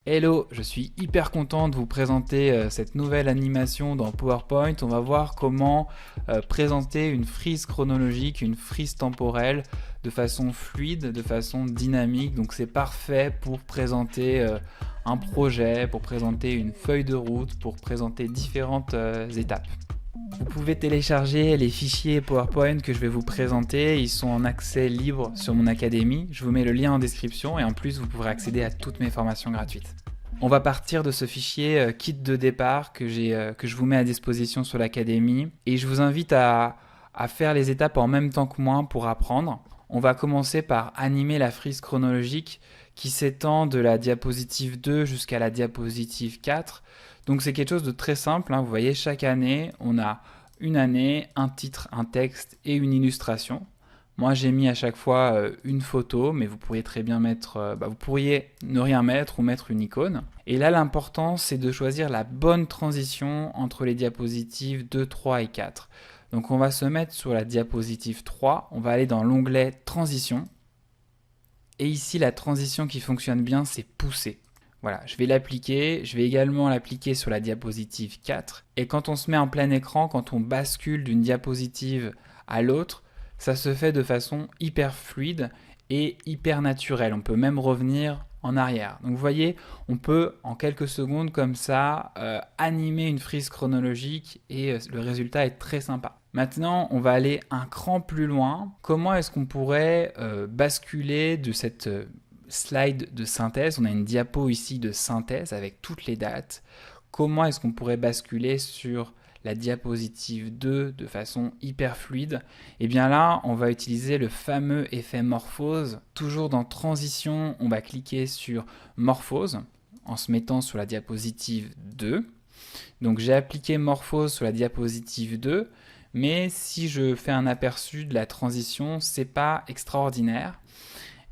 Hello, je suis hyper content de vous présenter cette nouvelle animation dans PowerPoint. On va voir comment présenter une frise chronologique, une frise temporelle de façon fluide, de façon dynamique. Donc c'est parfait pour présenter un projet, pour présenter une feuille de route, pour présenter différentes étapes. Vous pouvez télécharger les fichiers PowerPoint que je vais vous présenter, ils sont en accès libre sur mon académie, je vous mets le lien en description et en plus vous pourrez accéder à toutes mes formations gratuites. On va partir de ce fichier kit de départ que je vous mets à disposition sur l'académie et je vous invite à faire les étapes en même temps que moi pour apprendre. On va commencer par animer la frise chronologique qui s'étend de la diapositive 2 jusqu'à la diapositive 4. Donc c'est quelque chose de très simple, hein. Vous voyez, chaque année, on a une année, un titre, un texte et une illustration. Moi, j'ai mis à chaque fois une photo, mais vous pourriez très bien mettre, vous pourriez ne rien mettre ou mettre une icône. Et là, l'important, c'est de choisir la bonne transition entre les diapositives 2, 3 et 4. Donc on va se mettre sur la diapositive 3, on va aller dans l'onglet Transition. Et ici, la transition qui fonctionne bien, c'est Pousser. Voilà, je vais l'appliquer. Je vais également l'appliquer sur la diapositive 4. Et quand on se met en plein écran, quand on bascule d'une diapositive à l'autre, ça se fait de façon hyper fluide et hyper naturelle. On peut même revenir en arrière. Donc vous voyez, on peut en quelques secondes comme ça animer une frise chronologique et le résultat est très sympa. Maintenant, on va aller un cran plus loin. Comment est-ce qu'on pourrait basculer de cette slide de synthèse? On a une diapo ici de synthèse avec toutes les dates. Comment est-ce qu'on pourrait basculer sur la diapositive 2 de façon hyper fluide? Et bien là, on va utiliser le fameux effet morphose. Toujours dans transition, on va cliquer sur morphose en se mettant sur la diapositive 2. Donc j'ai appliqué morphose sur la diapositive 2, mais si je fais un aperçu de la transition, c'est pas extraordinaire.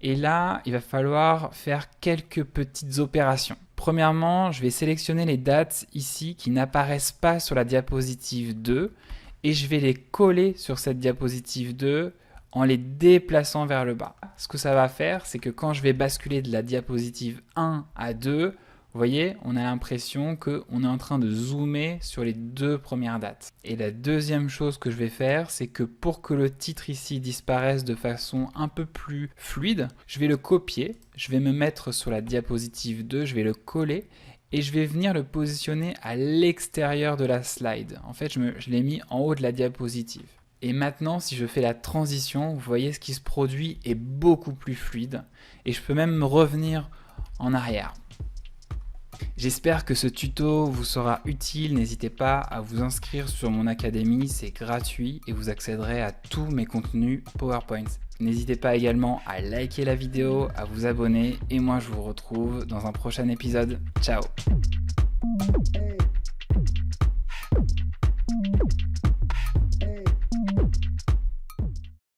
Et là, il va falloir faire quelques petites opérations. Premièrement, je vais sélectionner les dates ici qui n'apparaissent pas sur la diapositive 2 et je vais les coller sur cette diapositive 2 en les déplaçant vers le bas. Ce que ça va faire, c'est que quand je vais basculer de la diapositive 1 à 2, vous voyez, on a l'impression qu'on est en train de zoomer sur les deux premières dates. Et la deuxième chose que je vais faire, c'est que pour que le titre ici disparaisse de façon un peu plus fluide, je vais le copier, je vais me mettre sur la diapositive 2, je vais le coller et je vais venir le positionner à l'extérieur de la slide. En fait, je l'ai mis en haut de la diapositive. Et maintenant, si je fais la transition, vous voyez, ce qui se produit est beaucoup plus fluide et je peux même revenir en arrière. J'espère que ce tuto vous sera utile, n'hésitez pas à vous inscrire sur mon académie, c'est gratuit et vous accéderez à tous mes contenus PowerPoint. N'hésitez pas également à liker la vidéo, à vous abonner et moi je vous retrouve dans un prochain épisode. Ciao!